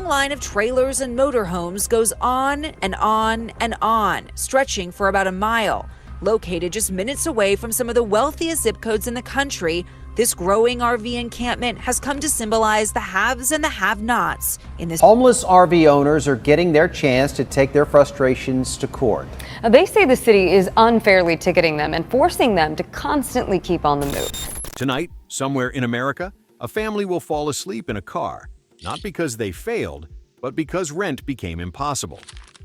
long line of trailers and motorhomes goes on and on and on, stretching for about a mile. Located just minutes away from some of the wealthiest zip codes in the country, this growing RV encampment has come to symbolize the haves and the have-nots in this. Homeless RV owners are getting their chance to take their frustrations to court. They say the city is unfairly ticketing them and forcing them to constantly keep on the move. Tonight, somewhere in America, a family will fall asleep in a car, not because they failed, but because rent became impossible.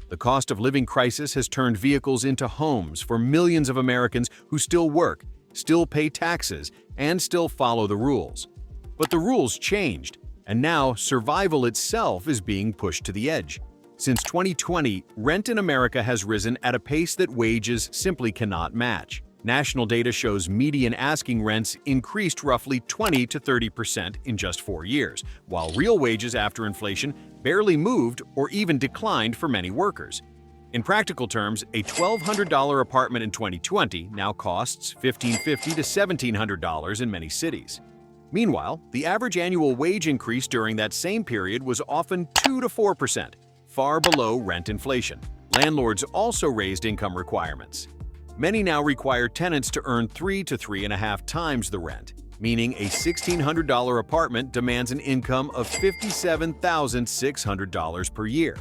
The cost of living crisis has turned vehicles into homes for millions of Americans who still work, still pay taxes, and still follow the rules. But the rules changed, and now survival itself is being pushed to the edge. Since 2020, rent in America has risen at a pace that wages simply cannot match. National data shows median asking rents increased roughly 20 to 30% in just 4 years, while real wages after inflation barely moved or even declined for many workers. In practical terms, a $1,200 apartment in 2020 now costs $1,550 to $1,700 in many cities. Meanwhile, the average annual wage increase during that same period was often 2 to 4%, far below rent inflation. Landlords also raised income requirements. Many now require tenants to earn 3 to 3.5 times the rent, meaning a $1,600 apartment demands an income of $57,600 per year.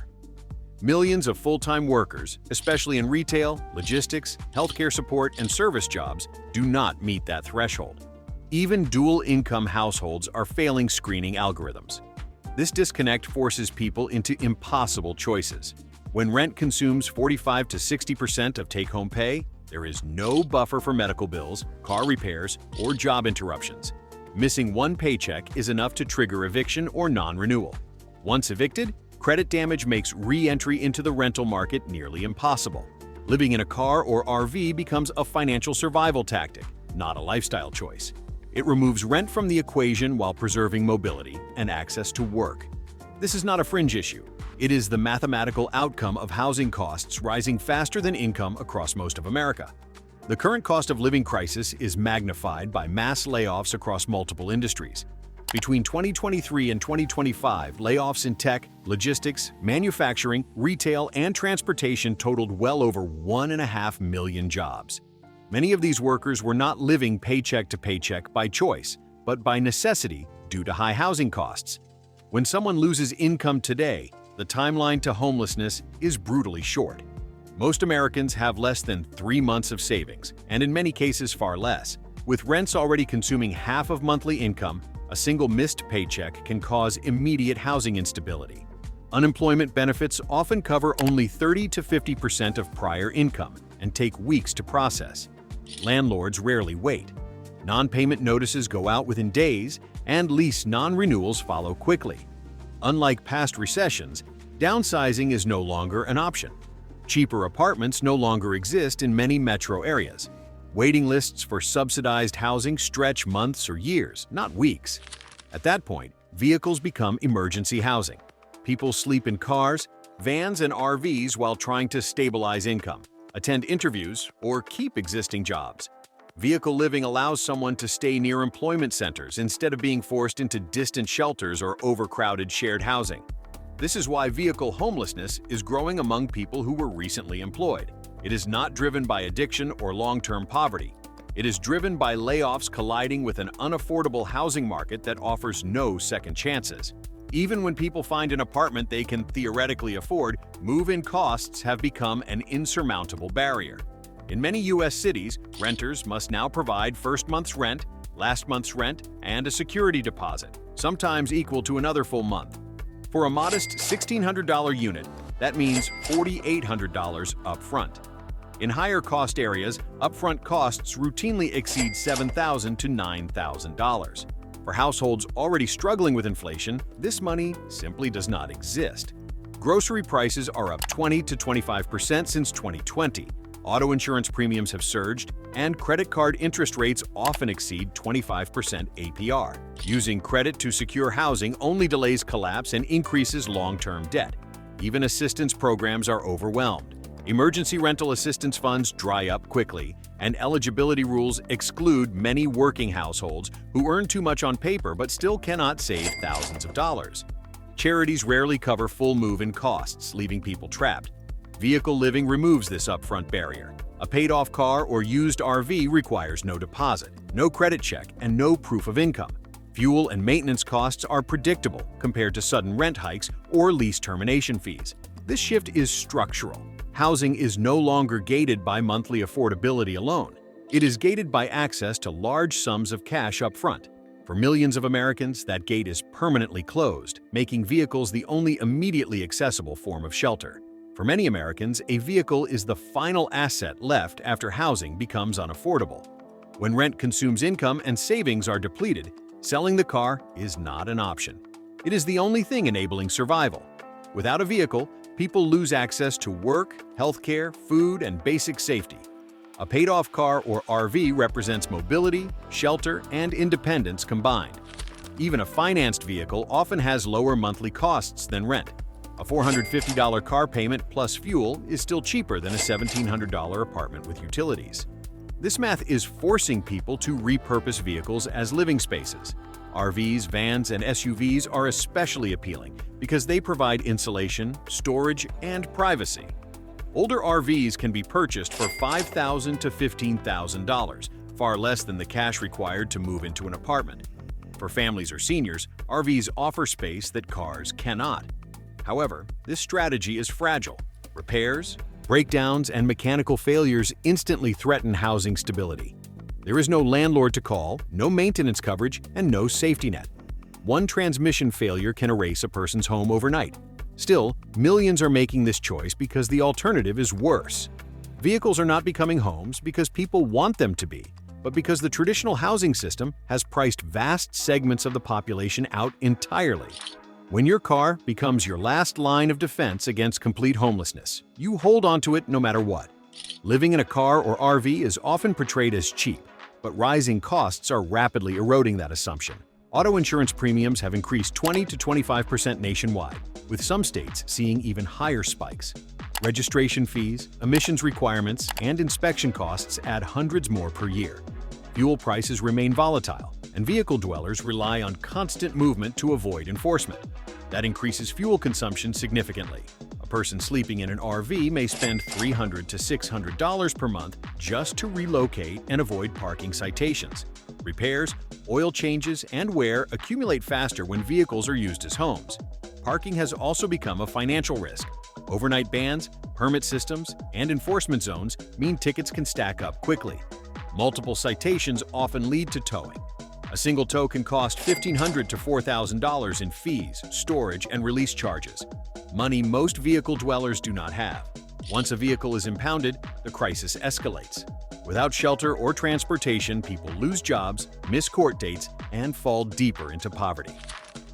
Millions of full-time workers, especially in retail, logistics, healthcare support, and service jobs, do not meet that threshold. Even dual-income households are failing screening algorithms. This disconnect forces people into impossible choices. When rent consumes 45 to 60% of take-home pay, there is no buffer for medical bills, car repairs, or job interruptions. Missing one paycheck is enough to trigger eviction or non-renewal. Once evicted, credit damage makes re-entry into the rental market nearly impossible. Living in a car or RV becomes a financial survival tactic, not a lifestyle choice. It removes rent from the equation while preserving mobility and access to work. This is not a fringe issue. It is the mathematical outcome of housing costs rising faster than income across most of America. The current cost of living crisis is magnified by mass layoffs across multiple industries. Between 2023 and 2025, layoffs in tech, logistics, manufacturing, retail, and transportation totaled well over 1.5 million jobs. Many of these workers were not living paycheck to paycheck by choice, but by necessity due to high housing costs. When someone loses income today, the timeline to homelessness is brutally short. Most Americans have less than 3 months of savings, and in many cases far less. With rents already consuming half of monthly income, a single missed paycheck can cause immediate housing instability. Unemployment benefits often cover only 30 to 50% of prior income and take weeks to process. Landlords rarely wait. Non-payment notices go out within days, and lease non-renewals follow quickly. Unlike past recessions, downsizing is no longer an option. Cheaper apartments no longer exist in many metro areas. Waiting lists for subsidized housing stretch months or years, not weeks. At that point, vehicles become emergency housing. People sleep in cars, vans, and RVs while trying to stabilize income, attend interviews, or keep existing jobs. Vehicle living allows someone to stay near employment centers instead of being forced into distant shelters or overcrowded shared housing. This is why vehicle homelessness is growing among people who were recently employed. It is not driven by addiction or long-term poverty. It is driven by layoffs colliding with an unaffordable housing market that offers no second chances. Even when people find an apartment they can theoretically afford, move-in costs have become an insurmountable barrier. In many U.S. cities, renters must now provide first month's rent, last month's rent, and a security deposit, sometimes equal to another full month. For a modest $1,600 unit, that means $4,800 up front. In higher-cost areas, upfront costs routinely exceed $7,000 to $9,000. For households already struggling with inflation, this money simply does not exist. Grocery prices are up 20 to 25% since 2020. Auto insurance premiums have surged, and credit card interest rates often exceed 25% APR. Using credit to secure housing only delays collapse and increases long-term debt. Even assistance programs are overwhelmed. Emergency rental assistance funds dry up quickly, and eligibility rules exclude many working households who earn too much on paper but still cannot save thousands of dollars. Charities rarely cover full move-in costs, leaving people trapped. Vehicle living removes this upfront barrier. A paid-off car or used RV requires no deposit, no credit check, and no proof of income. Fuel and maintenance costs are predictable compared to sudden rent hikes or lease termination fees. This shift is structural. Housing is no longer gated by monthly affordability alone. It is gated by access to large sums of cash up front. For millions of Americans, that gate is permanently closed, making vehicles the only immediately accessible form of shelter. For many Americans, a vehicle is the final asset left after housing becomes unaffordable. When rent consumes income and savings are depleted, selling the car is not an option. It is the only thing enabling survival. Without a vehicle, people lose access to work, healthcare, food, and basic safety. A paid-off car or RV represents mobility, shelter, and independence combined. Even a financed vehicle often has lower monthly costs than rent. A $450 car payment plus fuel is still cheaper than a $1,700 apartment with utilities. This math is forcing people to repurpose vehicles as living spaces. RVs, vans, and SUVs are especially appealing because they provide insulation, storage, and privacy. Older RVs can be purchased for $5,000 to $15,000, far less than the cash required to move into an apartment. For families or seniors, RVs offer space that cars cannot. However, this strategy is fragile. Repairs, breakdowns, and mechanical failures instantly threaten housing stability. There is no landlord to call, no maintenance coverage, and no safety net. One transmission failure can erase a person's home overnight. Still, millions are making this choice because the alternative is worse. Vehicles are not becoming homes because people want them to be, but because the traditional housing system has priced vast segments of the population out entirely. When your car becomes your last line of defense against complete homelessness, you hold onto it no matter what. Living in a car or RV is often portrayed as cheap, but rising costs are rapidly eroding that assumption. Auto insurance premiums have increased 20 to 25% nationwide, with some states seeing even higher spikes. Registration fees, emissions requirements, and inspection costs add hundreds more per year. Fuel prices remain volatile, and vehicle dwellers rely on constant movement to avoid enforcement. That increases fuel consumption significantly. A person sleeping in an RV may spend $300 to $600 per month just to relocate and avoid parking citations. Repairs, oil changes, and wear accumulate faster when vehicles are used as homes. Parking has also become a financial risk. Overnight bans, permit systems, and enforcement zones mean tickets can stack up quickly. Multiple citations often lead to towing. A single tow can cost $1,500 to $4,000 in fees, storage, and release charges. Money most vehicle dwellers do not have. Once a vehicle is impounded, the crisis escalates. Without shelter or transportation, people lose jobs, miss court dates, and fall deeper into poverty.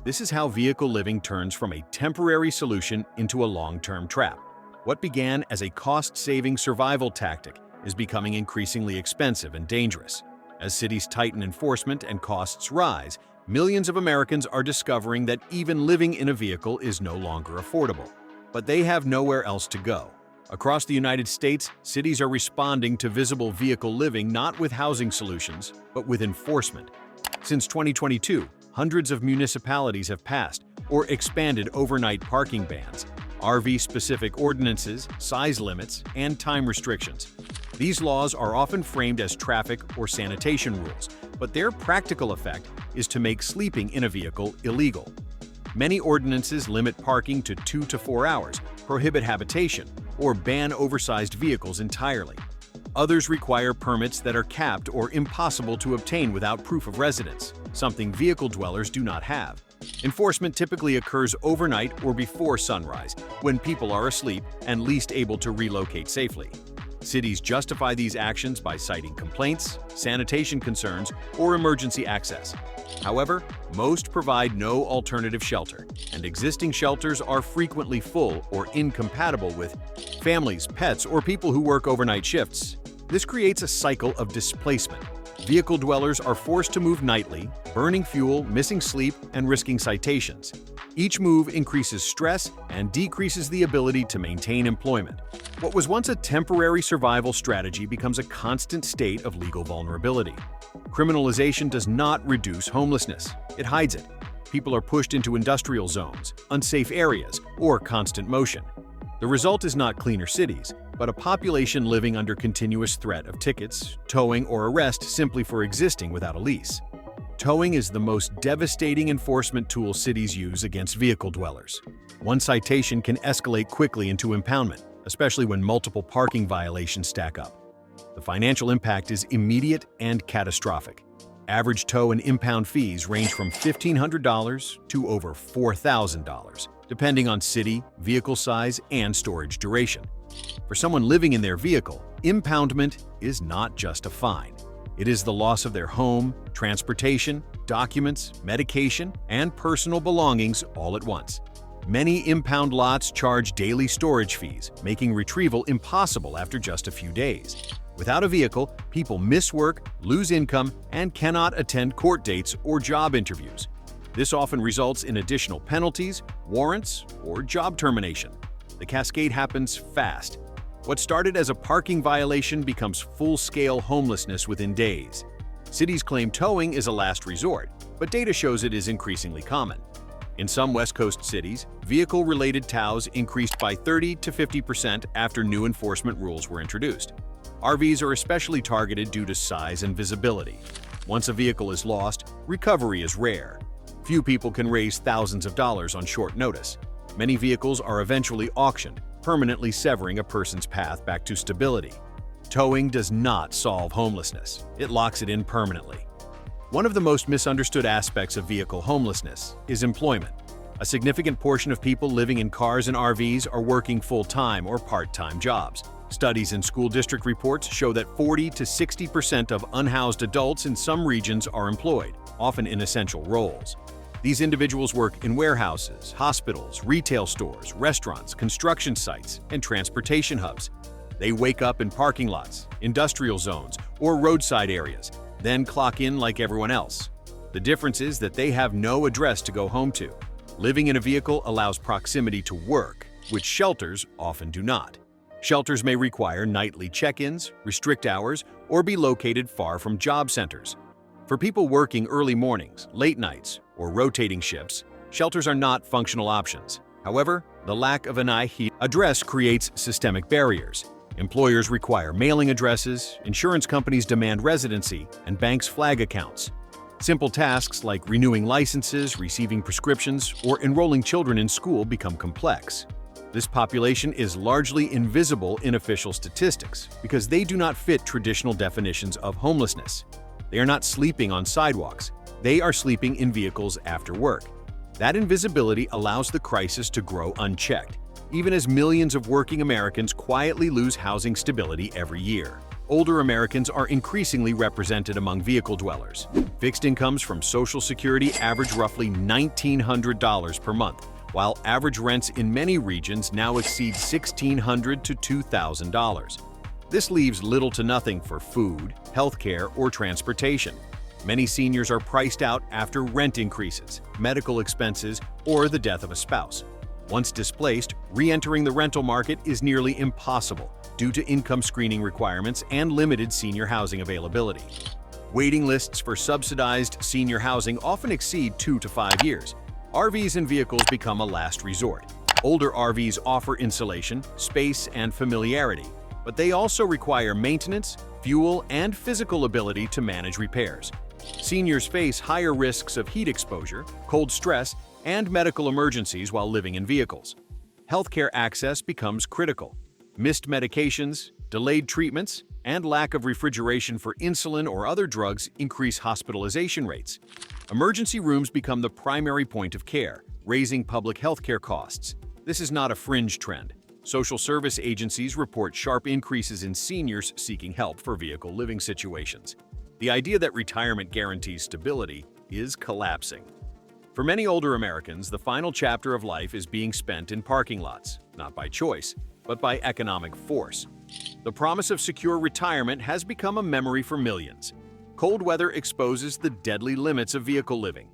This is how vehicle living turns from a temporary solution into a long-term trap. What began as a cost-saving survival tactic is becoming increasingly expensive and dangerous. As cities tighten enforcement and costs rise, millions of Americans are discovering that even living in a vehicle is no longer affordable. But they have nowhere else to go. Across the United States, cities are responding to visible vehicle living not with housing solutions, but with enforcement. Since 2022, hundreds of municipalities have passed or expanded overnight parking bans, RV-specific ordinances, size limits, and time restrictions. These laws are often framed as traffic or sanitation rules, but their practical effect is to make sleeping in a vehicle illegal. Many ordinances limit parking to 2 to 4 hours, prohibit habitation, or ban oversized vehicles entirely. Others require permits that are capped or impossible to obtain without proof of residence, something vehicle dwellers do not have. Enforcement typically occurs overnight or before sunrise, when people are asleep and least able to relocate safely. Cities justify these actions by citing complaints, sanitation concerns, or emergency access. However, most provide no alternative shelter, and existing shelters are frequently full or incompatible with families, pets, or people who work overnight shifts. This creates a cycle of displacement. Vehicle dwellers are forced to move nightly, burning fuel, missing sleep, and risking citations. Each move increases stress and decreases the ability to maintain employment. What was once a temporary survival strategy becomes a constant state of legal vulnerability. Criminalization does not reduce homelessness, it hides it. People are pushed into industrial zones, unsafe areas, or constant motion. The result is not cleaner cities, but a population living under continuous threat of tickets, towing, or arrest simply for existing without a lease. Towing is the most devastating enforcement tool cities use against vehicle dwellers. One citation can escalate quickly into impoundment, especially when multiple parking violations stack up. The financial impact is immediate and catastrophic. Average tow and impound fees range from $1,500 to over $4,000, depending on city, vehicle size, and storage duration. For someone living in their vehicle, impoundment is not just a fine. It is the loss of their home, transportation, documents, medication, and personal belongings all at once. Many impound lots charge daily storage fees, making retrieval impossible after just a few days. Without a vehicle, people miss work, lose income, and cannot attend court dates or job interviews. This often results in additional penalties, warrants, or job termination. The cascade happens fast. What started as a parking violation becomes full-scale homelessness within days. Cities claim towing is a last resort, but data shows it is increasingly common. In some West Coast cities, vehicle-related tows increased by 30 to 50% after new enforcement rules were introduced. RVs are especially targeted due to size and visibility. Once a vehicle is lost, recovery is rare. Few people can raise thousands of dollars on short notice. Many vehicles are eventually auctioned, permanently severing a person's path back to stability. Towing does not solve homelessness. It locks it in permanently. One of the most misunderstood aspects of vehicle homelessness is employment. A significant portion of people living in cars and RVs are working full-time or part-time jobs. Studies and school district reports show that 40 to 60% of unhoused adults in some regions are employed, often in essential roles. These individuals work in warehouses, hospitals, retail stores, restaurants, construction sites, and transportation hubs. They wake up in parking lots, industrial zones, or roadside areas, then clock in like everyone else. The difference is that they have no address to go home to. Living in a vehicle allows proximity to work, which shelters often do not. Shelters may require nightly check-ins, restrict hours, or be located far from job centers. For people working early mornings, late nights, or rotating shifts, shelters are not functional options. However, the lack of an ID address creates systemic barriers. Employers require mailing addresses, insurance companies demand residency, and banks flag accounts. Simple tasks like renewing licenses, receiving prescriptions, or enrolling children in school become complex. This population is largely invisible in official statistics because they do not fit traditional definitions of homelessness. They are not sleeping on sidewalks. They are sleeping in vehicles after work. That invisibility allows the crisis to grow unchecked, even as millions of working Americans quietly lose housing stability every year. Older Americans are increasingly represented among vehicle dwellers. Fixed incomes from Social Security average roughly $1,900 per month, while average rents in many regions now exceed $1,600 to $2,000. This leaves little to nothing for food, healthcare, or transportation. Many seniors are priced out after rent increases, medical expenses, or the death of a spouse. Once displaced, re-entering the rental market is nearly impossible due to income screening requirements and limited senior housing availability. Waiting lists for subsidized senior housing often exceed 2 to 5 years. RVs and vehicles become a last resort. Older RVs offer insulation, space, and familiarity, but they also require maintenance, fuel, and physical ability to manage repairs. Seniors face higher risks of heat exposure, cold stress, and medical emergencies while living in vehicles. Healthcare access becomes critical. Missed medications, delayed treatments, and lack of refrigeration for insulin or other drugs increase hospitalization rates. Emergency rooms become the primary point of care, raising public healthcare costs. This is not a fringe trend. Social service agencies report sharp increases in seniors seeking help for vehicle living situations. The idea that retirement guarantees stability is collapsing. For many older Americans, the final chapter of life is being spent in parking lots, not by choice, but by economic force. The promise of secure retirement has become a memory for millions. Cold weather exposes the deadly limits of vehicle living.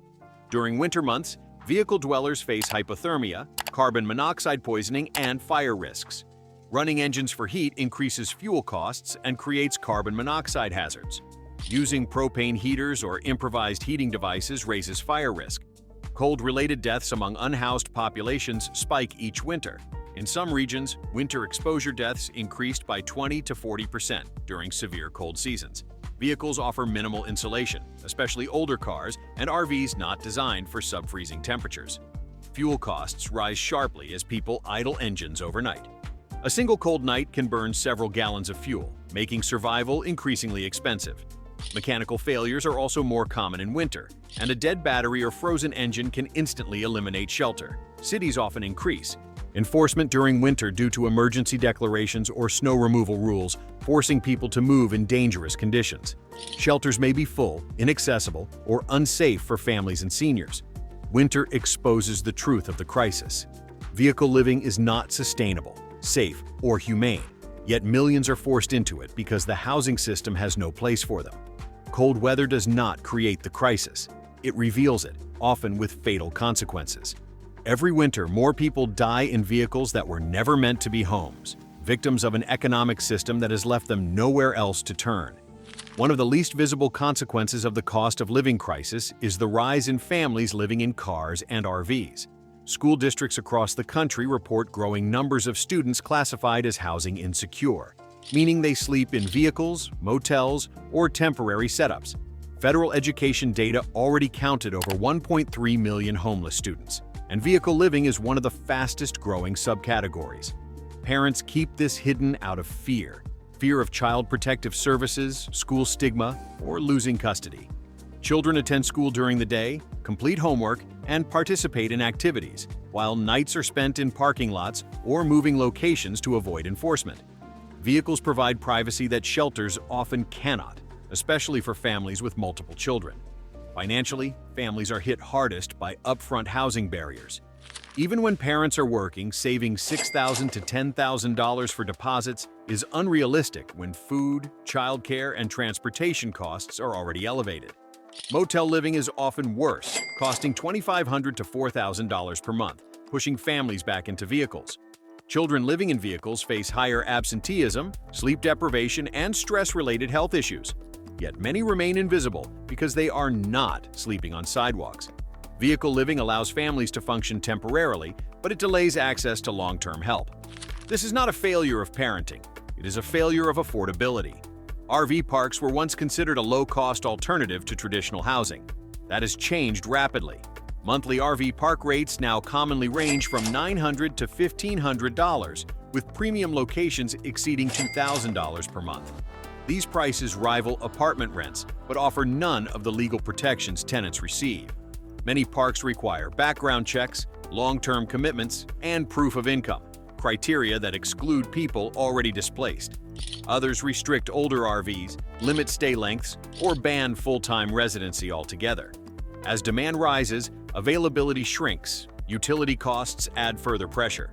During winter months, vehicle dwellers face hypothermia, carbon monoxide poisoning, and fire risks. Running engines for heat increases fuel costs and creates carbon monoxide hazards. Using propane heaters or improvised heating devices raises fire risk. Cold-related deaths among unhoused populations spike each winter. In some regions, winter exposure deaths increased by 20 to 40% during severe cold seasons. Vehicles offer minimal insulation, especially older cars and RVs not designed for sub-freezing temperatures. Fuel costs rise sharply as people idle engines overnight. A single cold night can burn several gallons of fuel, making survival increasingly expensive. Mechanical failures are also more common in winter, and a dead battery or frozen engine can instantly eliminate shelter. Cities often increase enforcement during winter due to emergency declarations or snow removal rules, forcing people to move in dangerous conditions. Shelters may be full, inaccessible, or unsafe for families and seniors. Winter exposes the truth of the crisis. Vehicle living is not sustainable, safe, or humane, yet millions are forced into it because the housing system has no place for them. Cold weather does not create the crisis. It reveals it, often with fatal consequences. Every winter, more people die in vehicles that were never meant to be homes, victims of an economic system that has left them nowhere else to turn. One of the least visible consequences of the cost of living crisis is the rise in families living in cars and RVs. School districts across the country report growing numbers of students classified as housing insecure, meaning they sleep in vehicles, motels, or temporary setups. Federal education data already counted over 1.3 million homeless students, and vehicle living is one of the fastest-growing subcategories. Parents keep this hidden out of fear of child protective services, school stigma, or losing custody. Children attend school during the day, complete homework, and participate in activities, while nights are spent in parking lots or moving locations to avoid enforcement. Vehicles provide privacy that shelters often cannot, especially for families with multiple children. Financially, families are hit hardest by upfront housing barriers. Even when parents are working, saving $6,000 to $10,000 for deposits is unrealistic when food, childcare, and transportation costs are already elevated. Motel living is often worse, costing $2,500 to $4,000 per month, pushing families back into vehicles. Children living in vehicles face higher absenteeism, sleep deprivation, and stress-related health issues. Yet many remain invisible because they are not sleeping on sidewalks. Vehicle living allows families to function temporarily, but it delays access to long-term help. This is not a failure of parenting. It is a failure of affordability. RV parks were once considered a low-cost alternative to traditional housing. That has changed rapidly. Monthly RV park rates now commonly range from $900 to $1,500, with premium locations exceeding $2,000 per month. These prices rival apartment rents, but offer none of the legal protections tenants receive. Many parks require background checks, long-term commitments, and proof of income, criteria that exclude people already displaced. Others restrict older RVs, limit stay lengths, or ban full-time residency altogether. As demand rises, availability shrinks, utility costs add further pressure.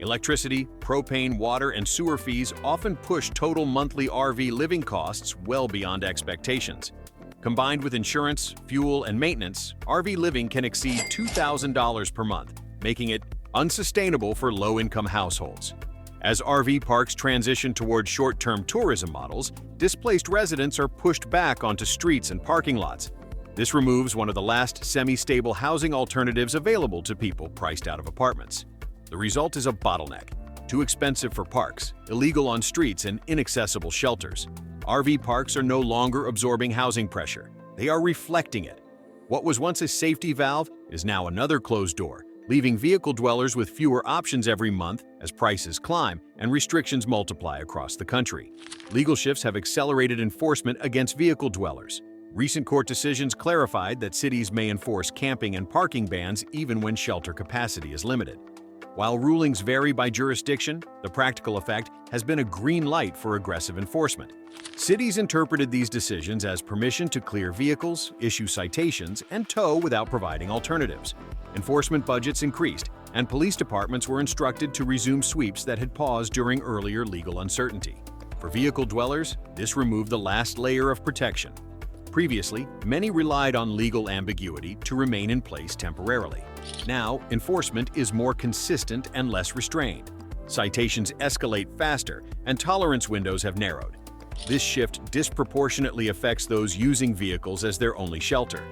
Electricity, propane, water, and sewer fees often push total monthly RV living costs well beyond expectations. Combined with insurance, fuel, and maintenance, RV living can exceed $2,000 per month, making it unsustainable for low-income households. As RV parks transition toward short-term tourism models, displaced residents are pushed back onto streets and parking lots. This removes one of the last semi-stable housing alternatives available to people priced out of apartments. The result is a bottleneck: too expensive for parks, illegal on streets, and inaccessible shelters. RV parks are no longer absorbing housing pressure. They are reflecting it. What was once a safety valve is now another closed door, leaving vehicle dwellers with fewer options every month as prices climb and restrictions multiply across the country. Legal shifts have accelerated enforcement against vehicle dwellers. Recent court decisions clarified that cities may enforce camping and parking bans even when shelter capacity is limited. While rulings vary by jurisdiction, the practical effect has been a green light for aggressive enforcement. Cities interpreted these decisions as permission to clear vehicles, issue citations, and tow without providing alternatives. Enforcement budgets increased, and police departments were instructed to resume sweeps that had paused during earlier legal uncertainty. For vehicle dwellers, this removed the last layer of protection. Previously, many relied on legal ambiguity to remain in place temporarily. Now, enforcement is more consistent and less restrained. Citations escalate faster, and tolerance windows have narrowed. This shift disproportionately affects those using vehicles as their only shelter.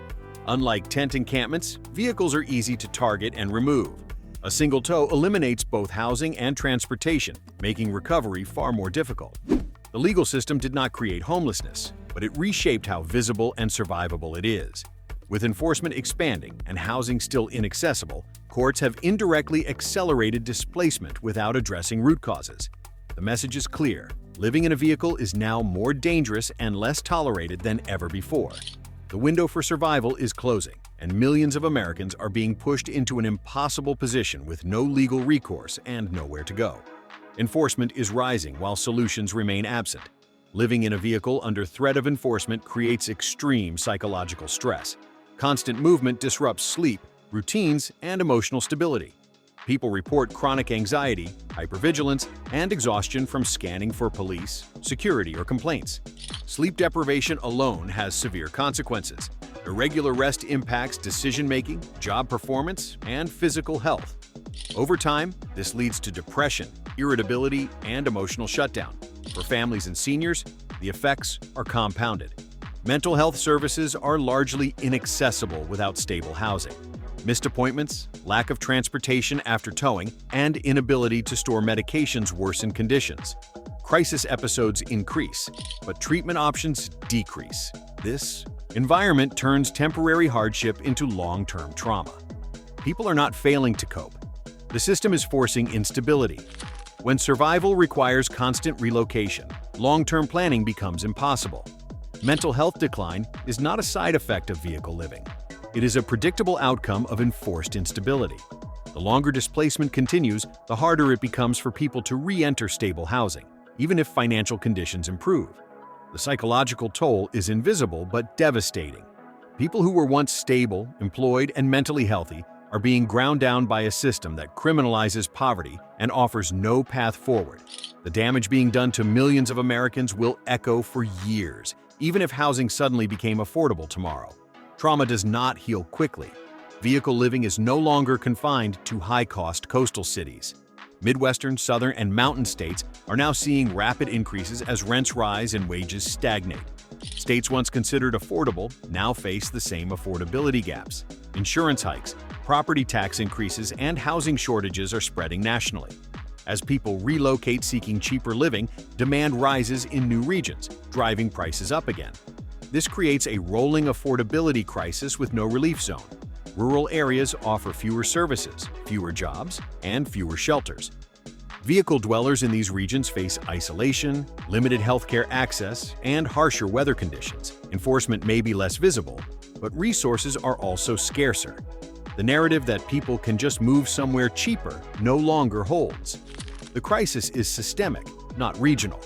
Unlike tent encampments, vehicles are easy to target and remove. A single tow eliminates both housing and transportation, making recovery far more difficult. The legal system did not create homelessness, but it reshaped how visible and survivable it is. With enforcement expanding and housing still inaccessible, courts have indirectly accelerated displacement without addressing root causes. The message is clear: living in a vehicle is now more dangerous and less tolerated than ever before. The window for survival is closing, and millions of Americans are being pushed into an impossible position with no legal recourse and nowhere to go. Enforcement is rising while solutions remain absent. Living in a vehicle under threat of enforcement creates extreme psychological stress. Constant movement disrupts sleep, routines, and emotional stability. People report chronic anxiety, hypervigilance, and exhaustion from scanning for police, security, or complaints. Sleep deprivation alone has severe consequences. Irregular rest impacts decision-making, job performance, and physical health. Over time, this leads to depression, irritability, and emotional shutdown. For families and seniors, the effects are compounded. Mental health services are largely inaccessible without stable housing. Missed appointments, lack of transportation after towing, and inability to store medications worsen conditions. Crisis episodes increase, but treatment options decrease. This environment turns temporary hardship into long-term trauma. People are not failing to cope. The system is forcing instability. When survival requires constant relocation, long-term planning becomes impossible. Mental health decline is not a side effect of vehicle living. It is a predictable outcome of enforced instability. The longer displacement continues, the harder it becomes for people to re-enter stable housing, even if financial conditions improve. The psychological toll is invisible but devastating. People who were once stable, employed, and mentally healthy are being ground down by a system that criminalizes poverty and offers no path forward. The damage being done to millions of Americans will echo for years, even if housing suddenly became affordable tomorrow. Trauma does not heal quickly. Vehicle living is no longer confined to high-cost coastal cities. Midwestern, southern, and mountain states are now seeing rapid increases as rents rise and wages stagnate. States once considered affordable now face the same affordability gaps. Insurance hikes, property tax increases, and housing shortages are spreading nationally. As people relocate seeking cheaper living, demand rises in new regions, driving prices up again. This creates a rolling affordability crisis with no relief zone. Rural areas offer fewer services, fewer jobs, and fewer shelters. Vehicle dwellers in these regions face isolation, limited healthcare access, and harsher weather conditions. Enforcement may be less visible, but resources are also scarcer. The narrative that people can just move somewhere cheaper no longer holds. The crisis is systemic, not regional.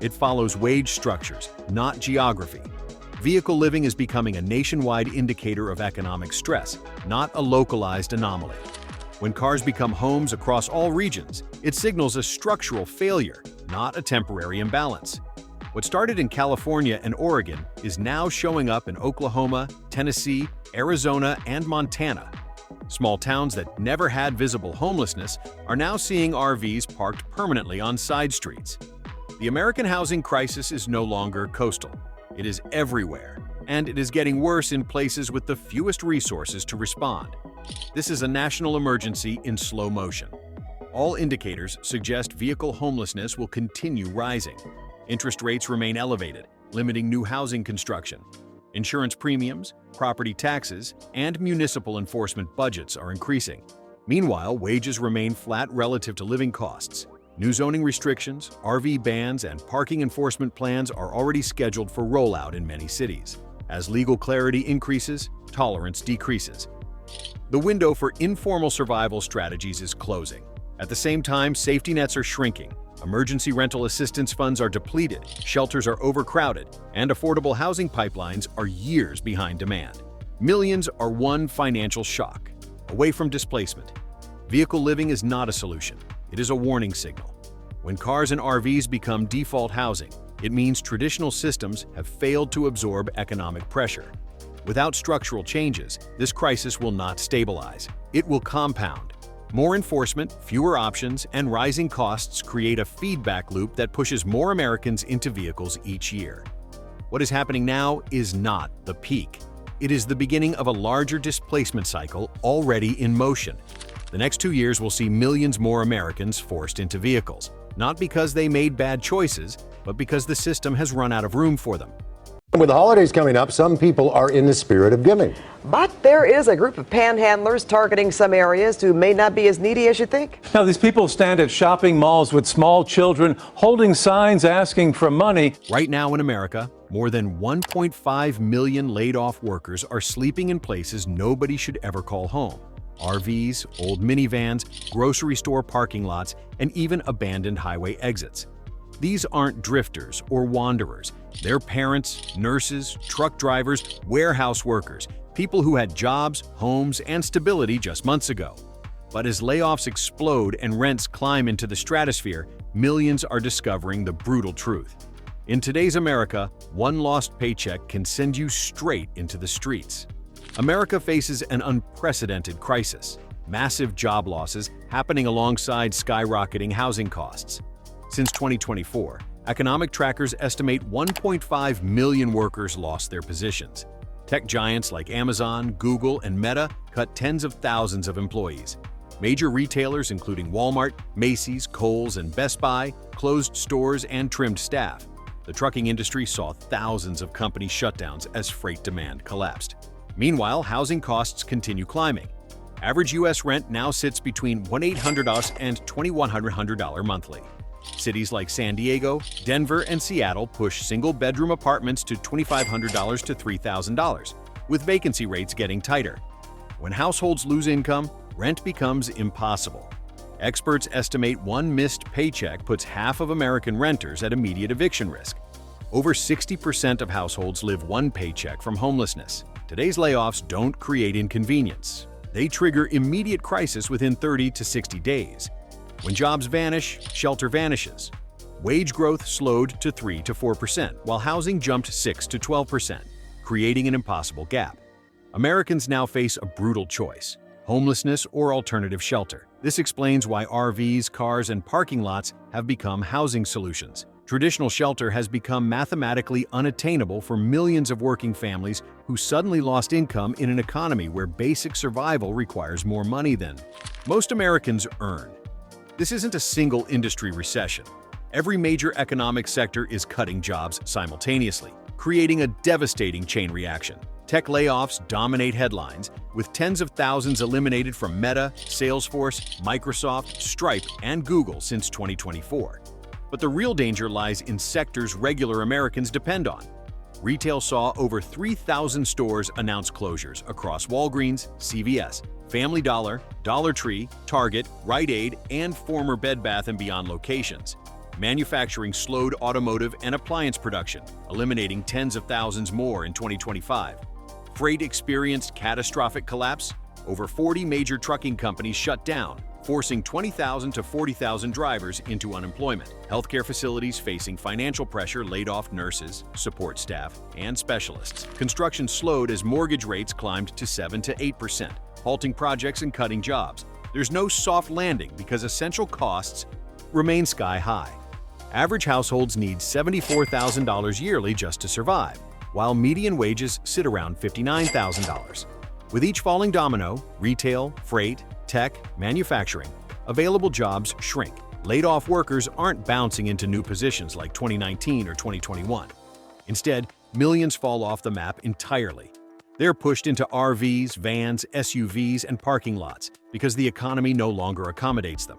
It follows wage structures, not geography. Vehicle living is becoming a nationwide indicator of economic stress, not a localized anomaly. When cars become homes across all regions, it signals a structural failure, not a temporary imbalance. What started in California and Oregon is now showing up in Oklahoma, Tennessee, Arizona, and Montana. Small towns that never had visible homelessness are now seeing RVs parked permanently on side streets. The American housing crisis is no longer coastal. It is everywhere, and it is getting worse in places with the fewest resources to respond. This is a national emergency in slow motion. All indicators suggest vehicle homelessness will continue rising. Interest rates remain elevated, limiting new housing construction. Insurance premiums, property taxes, and municipal enforcement budgets are increasing. Meanwhile, wages remain flat relative to living costs. New zoning restrictions, RV bans, and parking enforcement plans are already scheduled for rollout in many cities. As legal clarity increases, tolerance decreases. The window for informal survival strategies is closing. At the same time, safety nets are shrinking. Emergency rental assistance funds are depleted, shelters are overcrowded, and affordable housing pipelines are years behind demand. Millions are one financial shock away from displacement. Vehicle living is not a solution. It is a warning signal. When cars and RVs become default housing, it means traditional systems have failed to absorb economic pressure. Without structural changes, this crisis will not stabilize. It will compound. More enforcement, fewer options, and rising costs create a feedback loop that pushes more Americans into vehicles each year. What is happening now is not the peak. It is the beginning of a larger displacement cycle already in motion. The next 2 years will see millions more Americans forced into vehicles, not because they made bad choices, but because the system has run out of room for them. With the holidays coming up, some people are in the spirit of giving. But there is a group of panhandlers targeting some areas who may not be as needy as you think. Now, these people stand at shopping malls with small children, holding signs asking for money. Right now in America, more than 1.5 million laid-off workers are sleeping in places nobody should ever call home. RVs, old minivans, grocery store parking lots, and even abandoned highway exits. These aren't drifters or wanderers. They're parents, nurses, truck drivers, warehouse workers, people who had jobs, homes, and stability just months ago. But as layoffs explode and rents climb into the stratosphere, millions are discovering the brutal truth. In today's America, one lost paycheck can send you straight into the streets. America faces an unprecedented crisis, massive job losses happening alongside skyrocketing housing costs. Since 2024, economic trackers estimate 1.5 million workers lost their positions. Tech giants like Amazon, Google, and Meta cut tens of thousands of employees. Major retailers including Walmart, Macy's, Kohl's, and Best Buy closed stores and trimmed staff. The trucking industry saw thousands of company shutdowns as freight demand collapsed. Meanwhile, housing costs continue climbing. Average U.S. rent now sits between $1,800 and $2,100 monthly. Cities like San Diego, Denver, and Seattle push single-bedroom apartments to $2,500 to $3,000, with vacancy rates getting tighter. When households lose income, rent becomes impossible. Experts estimate one missed paycheck puts half of American renters at immediate eviction risk. Over 60% of households live one paycheck from homelessness. Today's layoffs don't create inconvenience. They trigger immediate crisis within 30 to 60 days. When jobs vanish, shelter vanishes. Wage growth slowed to 3 to 4%, while housing jumped 6 to 12%, creating an impossible gap. Americans now face a brutal choice: homelessness or alternative shelter. This explains why RVs, cars, and parking lots have become housing solutions. Traditional shelter has become mathematically unattainable for millions of working families who suddenly lost income in an economy where basic survival requires more money than most Americans earn. This isn't a single industry recession. Every major economic sector is cutting jobs simultaneously, creating a devastating chain reaction. Tech layoffs dominate headlines, with tens of thousands eliminated from Meta, Salesforce, Microsoft, Stripe, and Google since 2024. But the real danger lies in sectors regular Americans depend on. Retail saw over 3,000 stores announce closures across Walgreens, CVS, Family Dollar, Dollar Tree, Target, Rite Aid, and former Bed Bath & Beyond locations. Manufacturing slowed automotive and appliance production, eliminating tens of thousands more in 2025. Freight experienced catastrophic collapse. Over 40 major trucking companies shut down, forcing 20,000 to 40,000 drivers into unemployment. Healthcare facilities facing financial pressure laid off nurses, support staff, and specialists. Construction slowed as mortgage rates climbed to 7 to 8%, halting projects and cutting jobs. There's no soft landing because essential costs remain sky high. Average households need $74,000 yearly just to survive, while median wages sit around $59,000. With each falling domino, retail, freight, tech, manufacturing, available jobs shrink. Laid-off workers aren't bouncing into new positions like 2019 or 2021. Instead, millions fall off the map entirely. They're pushed into RVs, vans, SUVs, and parking lots because the economy no longer accommodates them.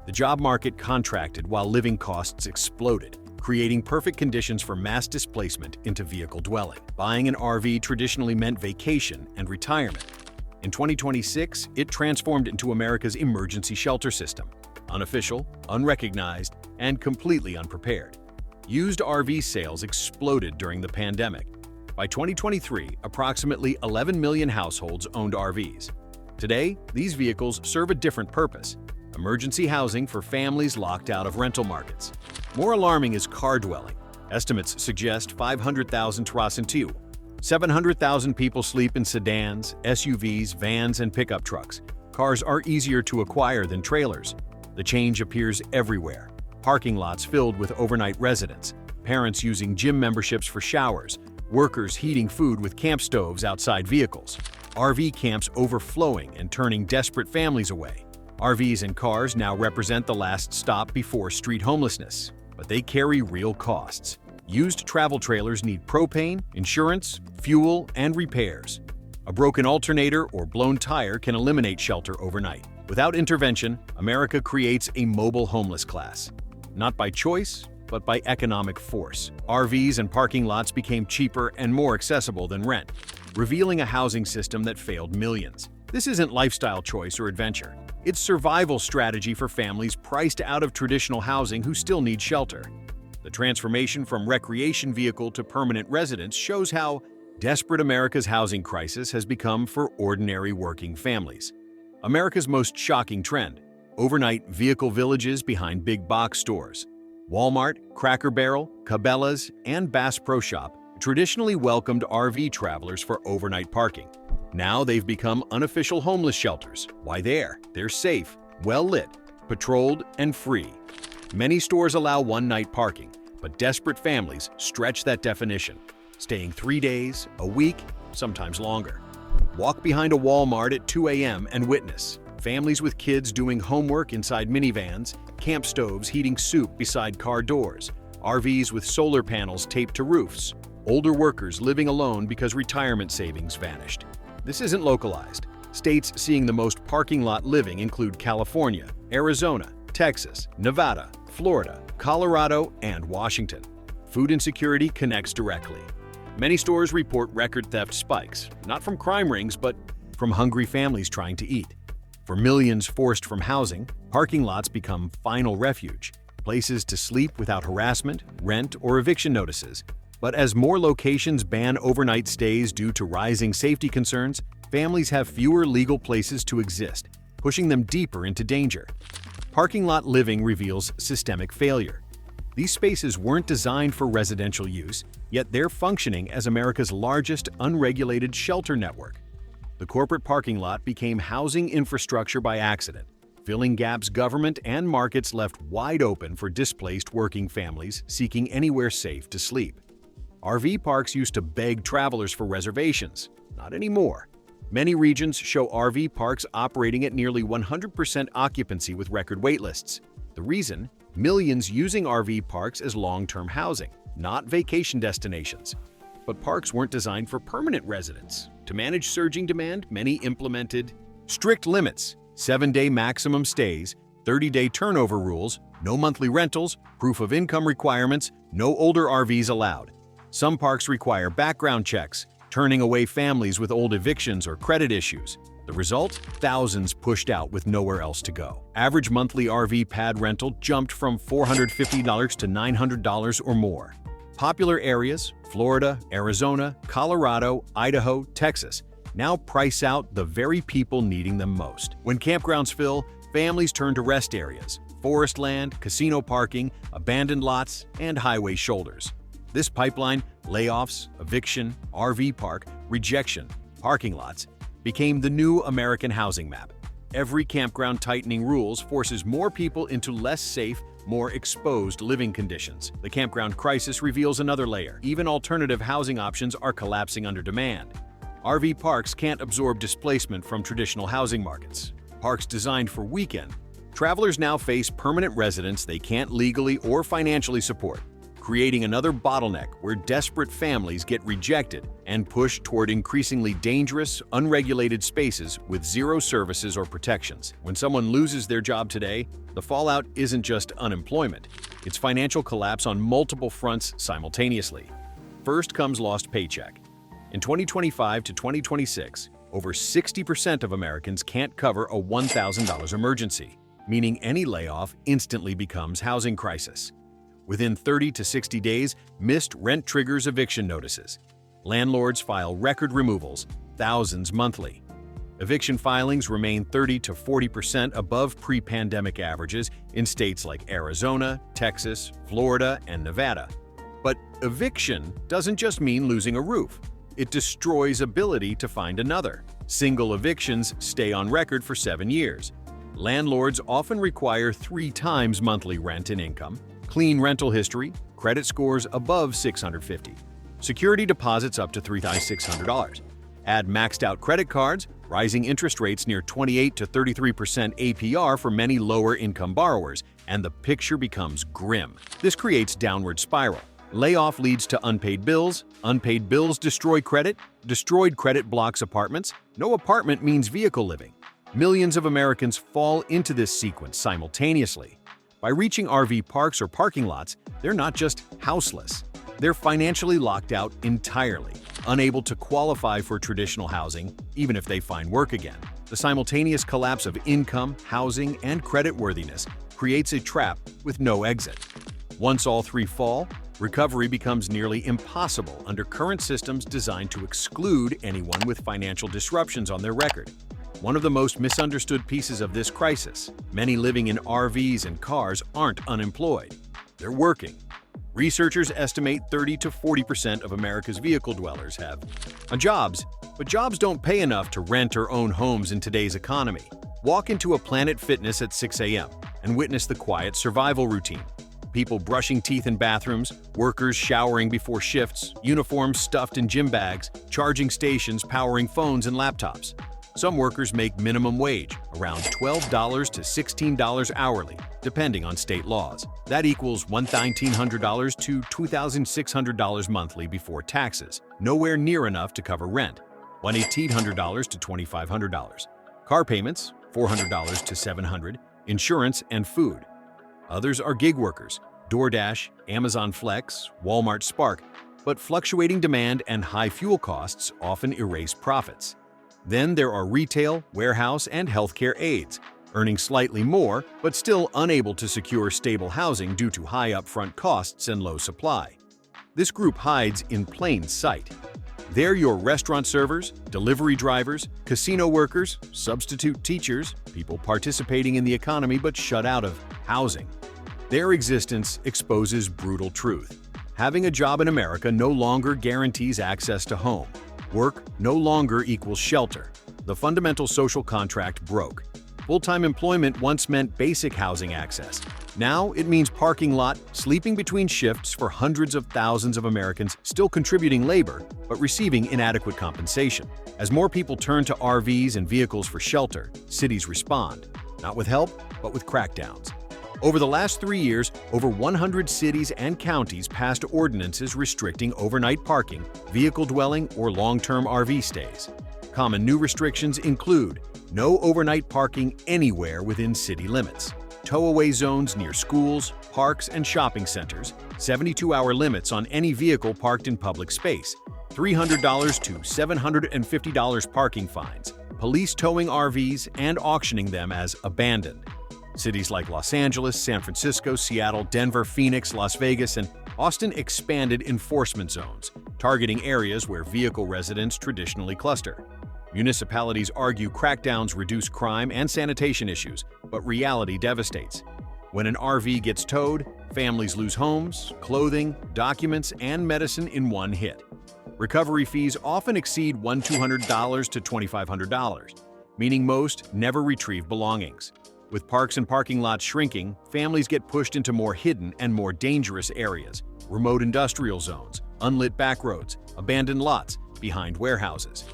The job market contracted while living costs exploded, creating perfect conditions for mass displacement into vehicle dwelling. Buying an RV traditionally meant vacation and retirement. In 2026, it transformed into America's emergency shelter system, unofficial, unrecognized, and completely unprepared. Used RV sales exploded during the pandemic. By 2023, approximately 11 million households owned RVs. Today, these vehicles serve a different purpose: emergency housing for families locked out of rental markets. More alarming is car dwelling. Estimates suggest 500,000 Trasentiu. 700,000 people sleep in sedans, SUVs, vans, and pickup trucks. Cars are easier to acquire than trailers. The change appears everywhere. Parking lots filled with overnight residents, parents using gym memberships for showers, workers heating food with camp stoves outside vehicles, RV camps overflowing and turning desperate families away. RVs and cars now represent the last stop before street homelessness, but they carry real costs. Used travel trailers need propane, insurance, fuel, and repairs. A broken alternator or blown tire can eliminate shelter overnight. Without intervention, America creates a mobile homeless class. Not by choice, but by economic force. RVs and parking lots became cheaper and more accessible than rent, revealing a housing system that failed millions. This isn't lifestyle choice or adventure. It's survival strategy for families priced out of traditional housing who still need shelter. The transformation from recreation vehicle to permanent residence shows how desperate America's housing crisis has become for ordinary working families. America's most shocking trend: overnight vehicle villages behind big box stores. Walmart, Cracker Barrel, Cabela's, and Bass Pro Shop traditionally welcomed RV travelers for overnight parking. Now they've become unofficial homeless shelters. Why there? They're safe, well-lit, patrolled, and free. Many stores allow one-night parking, but desperate families stretch that definition, staying 3 days, a week, sometimes longer. Walk behind a Walmart at 2 a.m. and witness families with kids doing homework inside minivans, camp stoves heating soup beside car doors, RVs with solar panels taped to roofs, older workers living alone because retirement savings vanished. This isn't localized. States seeing the most parking lot living include California, Arizona, Texas, Nevada, Florida, Colorado, and Washington. Food insecurity connects directly. Many stores report record theft spikes, not from crime rings, but from hungry families trying to eat. For millions forced from housing, parking lots become final refuge, places to sleep without harassment, rent, or eviction notices. But as more locations ban overnight stays due to rising safety concerns, families have fewer legal places to exist, pushing them deeper into danger. Parking lot living reveals systemic failure. These spaces weren't designed for residential use, yet they're functioning as America's largest unregulated shelter network. The corporate parking lot became housing infrastructure by accident, filling gaps government and markets left wide open for displaced working families seeking anywhere safe to sleep. RV parks used to beg travelers for reservations. Not anymore. Many regions show RV parks operating at nearly 100% occupancy with record waitlists. The reason? Millions using RV parks as long-term housing, not vacation destinations. But parks weren't designed for permanent residents. To manage surging demand, many implemented strict limits, 7-day maximum stays, 30-day turnover rules, no monthly rentals, proof of income requirements, no older RVs allowed. Some parks require background checks, turning away families with old evictions or credit issues. The result? Thousands pushed out with nowhere else to go. Average monthly RV pad rental jumped from $450 to $900 or more. Popular areas, Florida, Arizona, Colorado, Idaho, Texas, now price out the very people needing them most. When campgrounds fill, families turn to rest areas, forest land, casino parking, abandoned lots, and highway shoulders. This pipeline, layoffs, eviction, RV park, rejection, parking lots, became the new American housing map. Every campground tightening rules forces more people into less safe, more exposed living conditions. The campground crisis reveals another layer. Even alternative housing options are collapsing under demand. RV parks can't absorb displacement from traditional housing markets. Parks designed for weekend, travelers now face permanent residents they can't legally or financially support, creating another bottleneck where desperate families get rejected and pushed toward increasingly dangerous, unregulated spaces with zero services or protections. When someone loses their job today, the fallout isn't just unemployment. It's financial collapse on multiple fronts simultaneously. First comes lost paycheck. In 2025 to 2026, over 60% of Americans can't cover a $1,000 emergency, meaning any layoff instantly becomes housing crisis. Within 30 to 60 days, missed rent triggers eviction notices. Landlords file record removals, thousands monthly. Eviction filings remain 30 to 40% above pre-pandemic averages in states like Arizona, Texas, Florida, and Nevada. But eviction doesn't just mean losing a roof. It destroys ability to find another. Single evictions stay on record for 7 years. Landlords often require 3 times monthly rent and income, clean rental history, credit scores above 650. security deposits up to $3,600. Add maxed out credit cards, rising interest rates near 28 to 33% APR for many lower income borrowers, and the picture becomes grim. This creates downward spiral. Layoff leads to unpaid bills destroy credit, destroyed credit blocks apartments, no apartment means vehicle living. Millions of Americans fall into this sequence simultaneously. By reaching RV parks or parking lots, they're not just houseless. They're financially locked out entirely, unable to qualify for traditional housing, even if they find work again. The simultaneous collapse of income, housing, and creditworthiness creates a trap with no exit. Once all three fall, recovery becomes nearly impossible under current systems designed to exclude anyone with financial disruptions on their record. One of the most misunderstood pieces of this crisis, many living in RVs and cars aren't unemployed. They're working. Researchers estimate 30 to 40% of America's vehicle dwellers have jobs, but jobs don't pay enough to rent or own homes in today's economy. Walk into a Planet Fitness at 6 a.m. and witness the quiet survival routine. People brushing teeth in bathrooms, workers showering before shifts, uniforms stuffed in gym bags, charging stations powering phones and laptops. Some workers make minimum wage, around $12 to $16 hourly, depending on state laws. That equals $1,900 to $2,600 monthly before taxes, nowhere near enough to cover rent, $1,800 to $2,500. Car payments, $400 to $700, insurance and food. Others are gig workers, DoorDash, Amazon Flex, Walmart Spark, but fluctuating demand and high fuel costs often erase profits. Then there are retail, warehouse, and healthcare aides, earning slightly more but still unable to secure stable housing due to high upfront costs and low supply. This group hides in plain sight. They're your restaurant servers, delivery drivers, casino workers, substitute teachers, people participating in the economy but shut out of housing. Their existence exposes brutal truth. Having a job in America no longer guarantees access to home. Work no longer equals shelter. The fundamental social contract broke. Full-time employment once meant basic housing access. Now it means parking lot, sleeping between shifts for hundreds of thousands of Americans still contributing labor, but receiving inadequate compensation. As more people turn to RVs and vehicles for shelter, cities respond, not with help, but with crackdowns. Over the last 3 years, over 100 cities and counties passed ordinances restricting overnight parking, vehicle dwelling, or long-term RV stays. Common new restrictions include no overnight parking anywhere within city limits, tow-away zones near schools, parks, and shopping centers, 72-hour limits on any vehicle parked in public space, $300 to $750 parking fines, police towing RVs and auctioning them as abandoned. Cities like Los Angeles, San Francisco, Seattle, Denver, Phoenix, Las Vegas, and Austin expanded enforcement zones, targeting areas where vehicle residents traditionally cluster. Municipalities argue crackdowns reduce crime and sanitation issues, but reality devastates. When an RV gets towed, families lose homes, clothing, documents, and medicine in one hit. Recovery fees often exceed $1,200 to $2,500, meaning most never retrieve belongings. With parks and parking lots shrinking, families get pushed into more hidden and more dangerous areas, remote industrial zones, unlit back roads, abandoned lots, behind warehouses.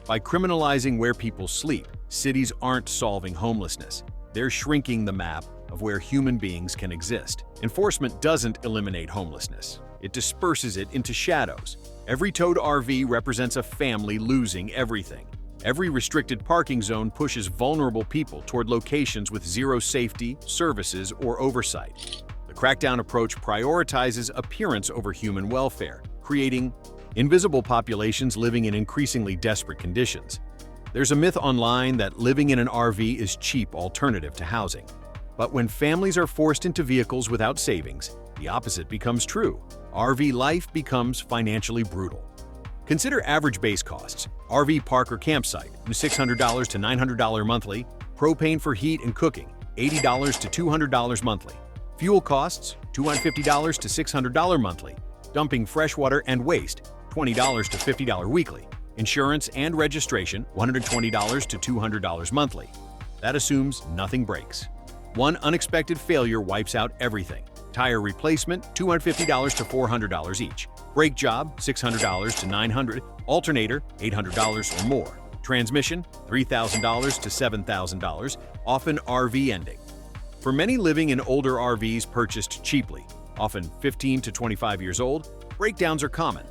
By criminalizing where people sleep, cities aren't solving homelessness. They're shrinking the map of where human beings can exist. Enforcement doesn't eliminate homelessness. It disperses it into shadows. Every towed RV represents a family losing everything. Every restricted parking zone pushes vulnerable people toward locations with zero safety, services, or oversight. The crackdown approach prioritizes appearance over human welfare, creating invisible populations living in increasingly desperate conditions. There's a myth online that living in an RV is cheap alternative to housing. But when families are forced into vehicles without savings, the opposite becomes true. RV life becomes financially brutal. Consider average base costs. RV park or campsite, $600 to $900 monthly. Propane for heat and cooking, $80 to $200 monthly. Fuel costs, $250 to $600 monthly. Dumping freshwater and waste, $20 to $50 weekly. Insurance and registration, $120 to $200 monthly. That assumes nothing breaks. One unexpected failure wipes out everything. Tire replacement, $250 to $400 each. Brake job, $600 to $900. Alternator, $800 or more. Transmission, $3,000 to $7,000, often RV ending. For many living in older RVs purchased cheaply, often 15 to 25 years old, breakdowns are common.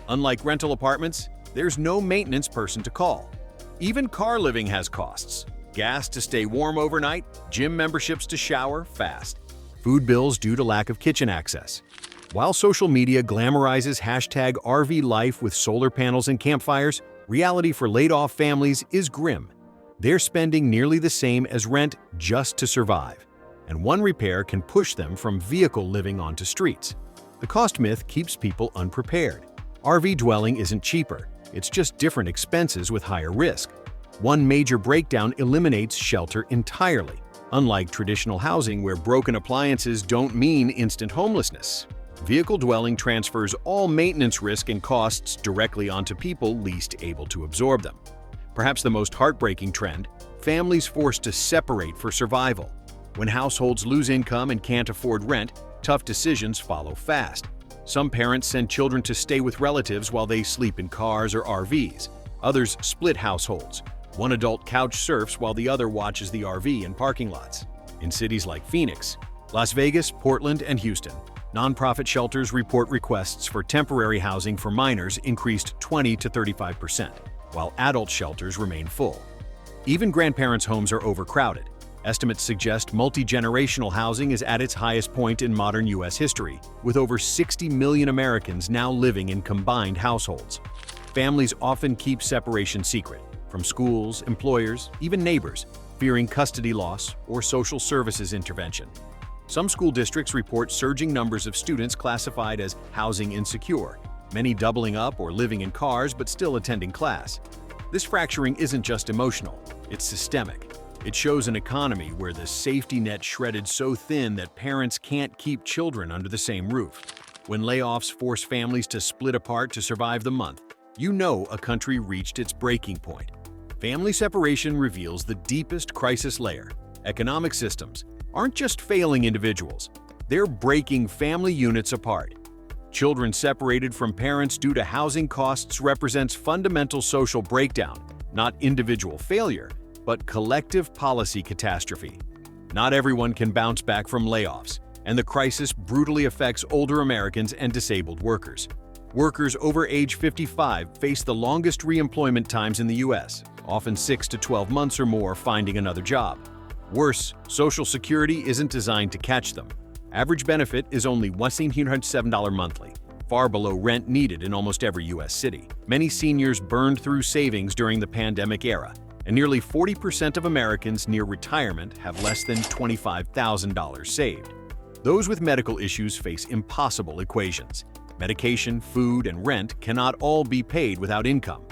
Unlike rental apartments, there's no maintenance person to call. Even car living has costs. Gas to stay warm overnight, gym memberships to shower fast, food bills due to lack of kitchen access. While social media glamorizes #RV life with solar panels and campfires, reality for laid-off families is grim. They're spending nearly the same as rent just to survive, and one repair can push them from vehicle living onto streets. The cost myth keeps people unprepared. RV dwelling isn't cheaper, it's just different expenses with higher risk. One major breakdown eliminates shelter entirely, unlike traditional housing where broken appliances don't mean instant homelessness. Vehicle dwelling transfers all maintenance risk and costs directly onto people least able to absorb them. Perhaps the most heartbreaking trend, families forced to separate for survival. When households lose income and can't afford rent, tough decisions follow fast. Some parents send children to stay with relatives while they sleep in cars or RVs. Others split households. One adult couch surfs while the other watches the RV in parking lots. In cities like Phoenix, Las Vegas, Portland, and Houston, nonprofit shelters report requests for temporary housing for minors increased 20 to 35%, while adult shelters remain full. Even grandparents' homes are overcrowded. Estimates suggest multi-generational housing is at its highest point in modern U.S. history, with over 60 million Americans now living in combined households. Families often keep separation secret, from schools, employers, even neighbors, fearing custody loss or social services intervention. Some school districts report surging numbers of students classified as housing insecure, many doubling up or living in cars but still attending class. This fracturing isn't just emotional, it's systemic. It shows an economy where the safety net shredded so thin that parents can't keep children under the same roof. When layoffs force families to split apart to survive the month, you know a country reached its breaking point. Family separation reveals the deepest crisis layer. Economic systems aren't just failing individuals, they're breaking family units apart. Children separated from parents due to housing costs represents fundamental social breakdown, not individual failure, but collective policy catastrophe. Not everyone can bounce back from layoffs, and the crisis brutally affects older Americans and disabled workers. Workers over age 55 face the longest reemployment times in the U.S., often 6 to 12 months or more finding another job. Worse, Social Security isn't designed to catch them. Average benefit is only $107 monthly, far below rent needed in almost every U.S. city. Many seniors burned through savings during the pandemic era, and nearly 40% of Americans near retirement have less than $25,000 saved. Those with medical issues face impossible equations. Medication, food, and rent cannot all be paid without income.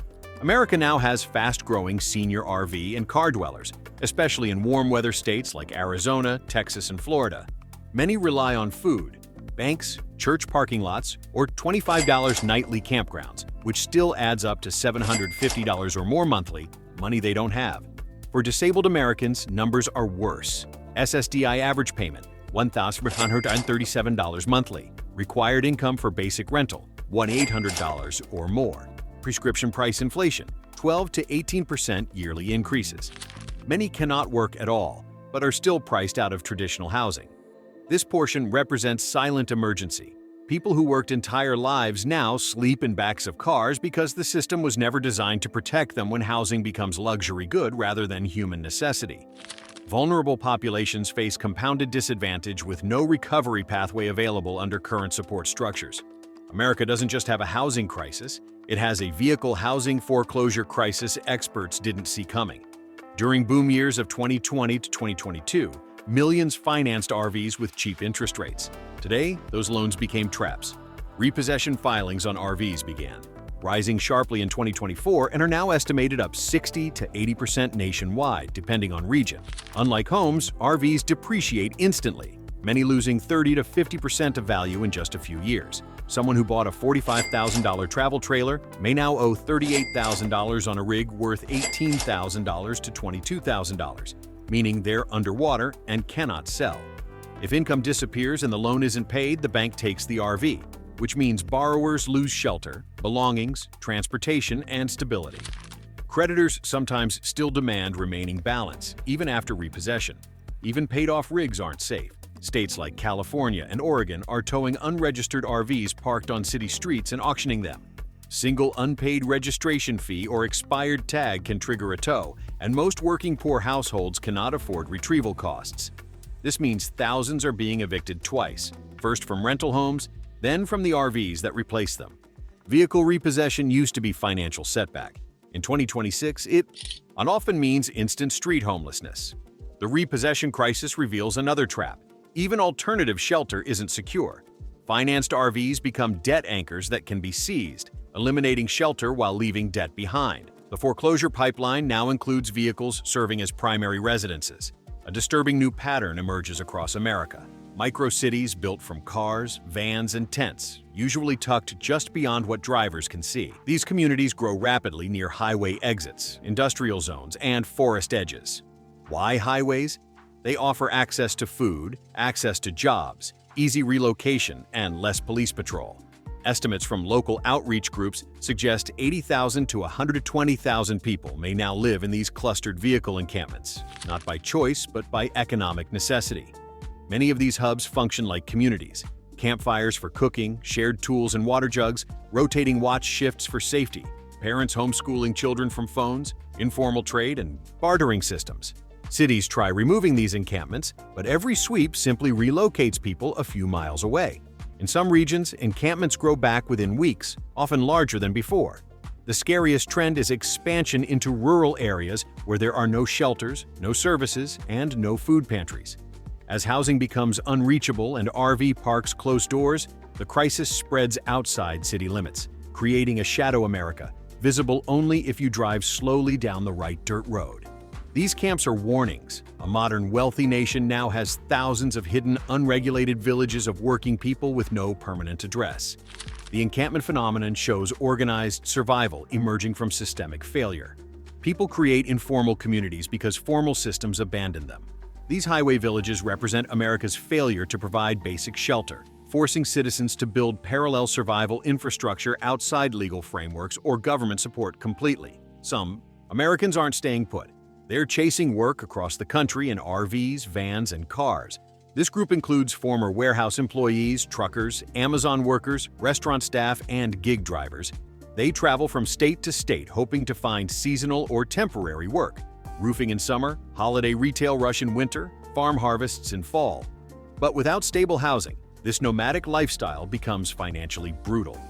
America now has fast-growing senior RV and car dwellers, especially in warm weather states like Arizona, Texas, and Florida. Many rely on food, banks, church parking lots, or $25 nightly campgrounds, which still adds up to $750 or more monthly, money they don't have. For disabled Americans, numbers are worse. SSDI average payment, $1,137 monthly. Required income for basic rental, $1,800 or more. Prescription price inflation, 12 to 18% yearly increases. Many cannot work at all, but are still priced out of traditional housing. This portion represents silent emergency. People who worked entire lives now sleep in backs of cars because the system was never designed to protect them when housing becomes luxury good rather than human necessity. Vulnerable populations face compounded disadvantage with no recovery pathway available under current support structures. America doesn't just have a housing crisis, it has a vehicle housing foreclosure crisis experts didn't see coming. During boom years of 2020 to 2022, millions financed RVs with cheap interest rates. Today, those loans became traps. Repossession filings on RVs began, rising sharply in 2024 and are now estimated up 60 to 80% nationwide, depending on region. Unlike homes, RVs depreciate instantly, many losing 30 to 50% of value in just a few years. Someone who bought a $45,000 travel trailer may now owe $38,000 on a rig worth $18,000 to $22,000, meaning they're underwater and cannot sell. If income disappears and the loan isn't paid, the bank takes the RV, which means borrowers lose shelter, belongings, transportation, and stability. Creditors sometimes still demand remaining balance, even after repossession. Even paid-off rigs aren't safe. States like California and Oregon are towing unregistered RVs parked on city streets and auctioning them. Single unpaid registration fee or expired tag can trigger a tow, and most working poor households cannot afford retrieval costs. This means thousands are being evicted twice, first from rental homes, then from the RVs that replace them. Vehicle repossession used to be financial setback. In 2026, it often means instant street homelessness. The repossession crisis reveals another trap. Even alternative shelter isn't secure. Financed RVs become debt anchors that can be seized, eliminating shelter while leaving debt behind. The foreclosure pipeline now includes vehicles serving as primary residences. A disturbing new pattern emerges across America. Micro-cities built from cars, vans, and tents, usually tucked just beyond what drivers can see. These communities grow rapidly near highway exits, industrial zones, and forest edges. Why highways? They offer access to food, access to jobs, easy relocation, and less police patrol. Estimates from local outreach groups suggest 80,000 to 120,000 people may now live in these clustered vehicle encampments, not by choice but by economic necessity. Many of these hubs function like communities: campfires for cooking, shared tools and water jugs, rotating watch shifts for safety, parents homeschooling children from phones, informal trade, and bartering systems. Cities try removing these encampments, but every sweep simply relocates people a few miles away. In some regions, encampments grow back within weeks, often larger than before. The scariest trend is expansion into rural areas where there are no shelters, no services, and no food pantries. As housing becomes unreachable and RV parks close doors, the crisis spreads outside city limits, creating a shadow America, visible only if you drive slowly down the right dirt road. These camps are warnings. A modern, wealthy nation now has thousands of hidden, unregulated villages of working people with no permanent address. The encampment phenomenon shows organized survival emerging from systemic failure. People create informal communities because formal systems abandon them. These highway villages represent America's failure to provide basic shelter, forcing citizens to build parallel survival infrastructure outside legal frameworks or government support completely. Some Americans aren't staying put. They're chasing work across the country in RVs, vans, and cars. This group includes former warehouse employees, truckers, Amazon workers, restaurant staff, and gig drivers. They travel from state to state hoping to find seasonal or temporary work: roofing in summer, holiday retail rush in winter, farm harvests in fall. But without stable housing, this nomadic lifestyle becomes financially brutal.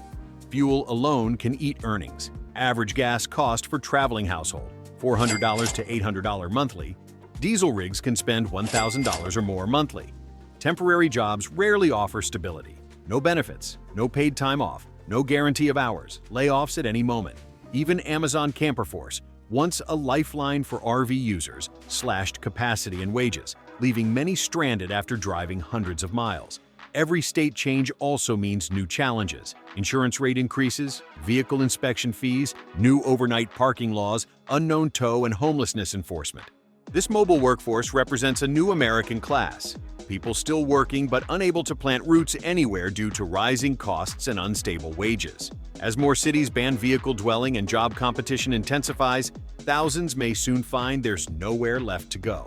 Fuel alone can eat earnings. Average gas cost for traveling household: $400 to $800 monthly. Diesel rigs can spend $1,000 or more monthly. Temporary jobs rarely offer stability. No benefits, no paid time off, no guarantee of hours, layoffs at any moment. Even Amazon Camper Force, once a lifeline for RV users, slashed capacity and wages, leaving many stranded after driving hundreds of miles. Every state change also means new challenges: insurance rate increases, vehicle inspection fees, new overnight parking laws, unknown tow and homelessness enforcement. This mobile workforce represents a new American class, people still working but unable to plant roots anywhere due to rising costs and unstable wages. As more cities ban vehicle dwelling and job competition intensifies, thousands may soon find there's nowhere left to go.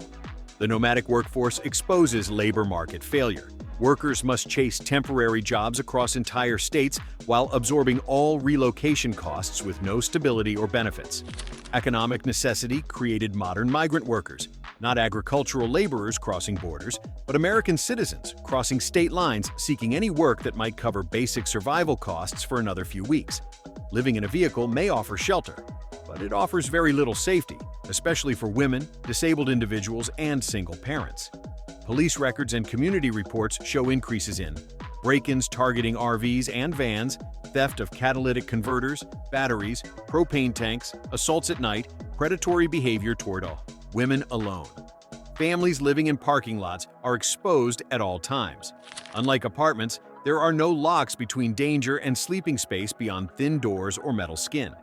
The nomadic workforce exposes labor market failure. Workers must chase temporary jobs across entire states while absorbing all relocation costs with no stability or benefits. Economic necessity created modern migrant workers, not agricultural laborers crossing borders, but American citizens crossing state lines seeking any work that might cover basic survival costs for another few weeks. Living in a vehicle may offer shelter, but it offers very little safety, especially for women, disabled individuals, and single parents. Police records and community reports show increases in break-ins targeting RVs and vans, theft of catalytic converters, batteries, propane tanks, assaults at night, predatory behavior toward women alone. Families living in parking lots are exposed at all times. Unlike apartments, there are no locks between danger and sleeping space beyond thin doors or metal skin.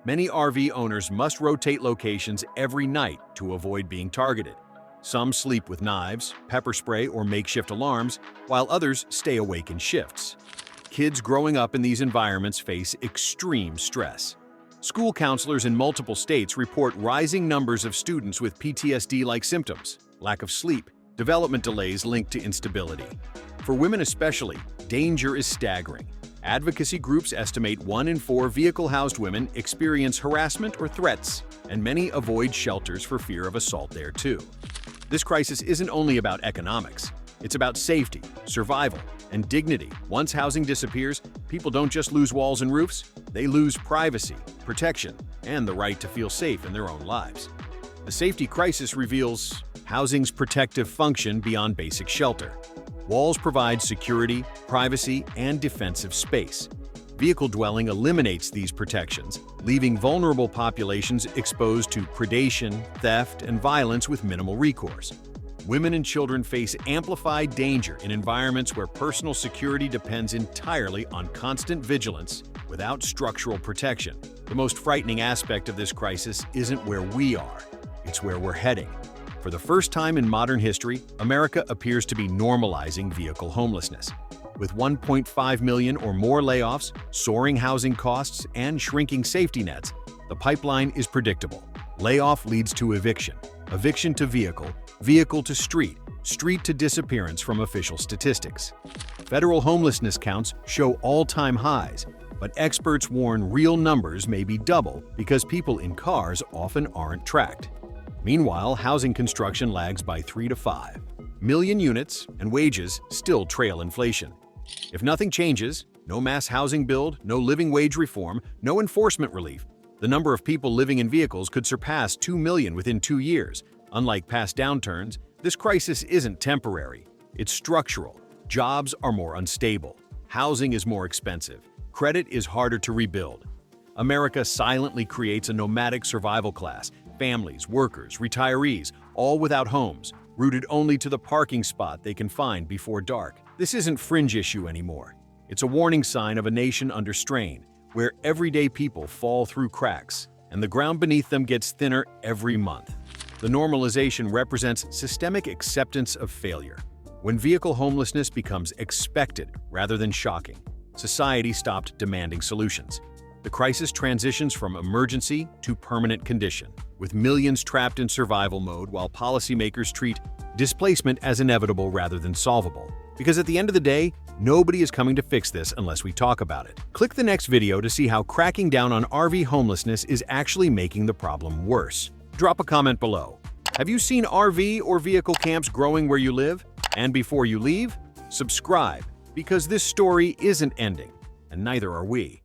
Many RV owners must rotate locations every night to avoid being targeted. Some sleep with knives, pepper spray, or makeshift alarms, while others stay awake in shifts. Kids growing up in these environments face extreme stress. School counselors in multiple states report rising numbers of students with PTSD-like symptoms, lack of sleep, development delays linked to instability. For women especially, danger is staggering. Advocacy groups estimate 1 in 4 vehicle-housed women experience harassment or threats, and many avoid shelters for fear of assault there too. This crisis isn't only about economics. It's about safety, survival, and dignity. Once housing disappears, people don't just lose walls and roofs, they lose privacy, protection, and the right to feel safe in their own lives. The safety crisis reveals housing's protective function beyond basic shelter. Walls provide security, privacy, and defensive space. Vehicle dwelling eliminates these protections, leaving vulnerable populations exposed to predation, theft, and violence with minimal recourse. Women and children face amplified danger in environments where personal security depends entirely on constant vigilance without structural protection. The most frightening aspect of this crisis isn't where we are, it's where we're heading. For the first time in modern history, America appears to be normalizing vehicle homelessness. With 1.5 million or more layoffs, soaring housing costs, and shrinking safety nets, the pipeline is predictable. Layoff leads to eviction, eviction to vehicle, vehicle to street, street to disappearance from official statistics. Federal homelessness counts show all-time highs, but experts warn real numbers may be double because people in cars often aren't tracked. Meanwhile, housing construction lags by 3 to 5 million units, and wages still trail inflation. If nothing changes, no mass housing build, no living wage reform, no enforcement relief, the number of people living in vehicles could surpass 2 million within 2 years. Unlike past downturns, this crisis isn't temporary. It's structural. Jobs are more unstable. Housing is more expensive. Credit is harder to rebuild. America silently creates a nomadic survival class, families, workers, retirees, all without homes, rooted only to the parking spot they can find before dark. This isn't fringe issue anymore. It's a warning sign of a nation under strain, where everyday people fall through cracks, and the ground beneath them gets thinner every month. The normalization represents systemic acceptance of failure. When vehicle homelessness becomes expected rather than shocking, society stopped demanding solutions. The crisis transitions from emergency to permanent condition, with millions trapped in survival mode while policymakers treat displacement as inevitable rather than solvable. Because at the end of the day, nobody is coming to fix this unless we talk about it. Click the next video to see how cracking down on RV homelessness is actually making the problem worse. Drop a comment below. Have you seen RV or vehicle camps growing where you live? And before you leave, subscribe, because this story isn't ending, and neither are we.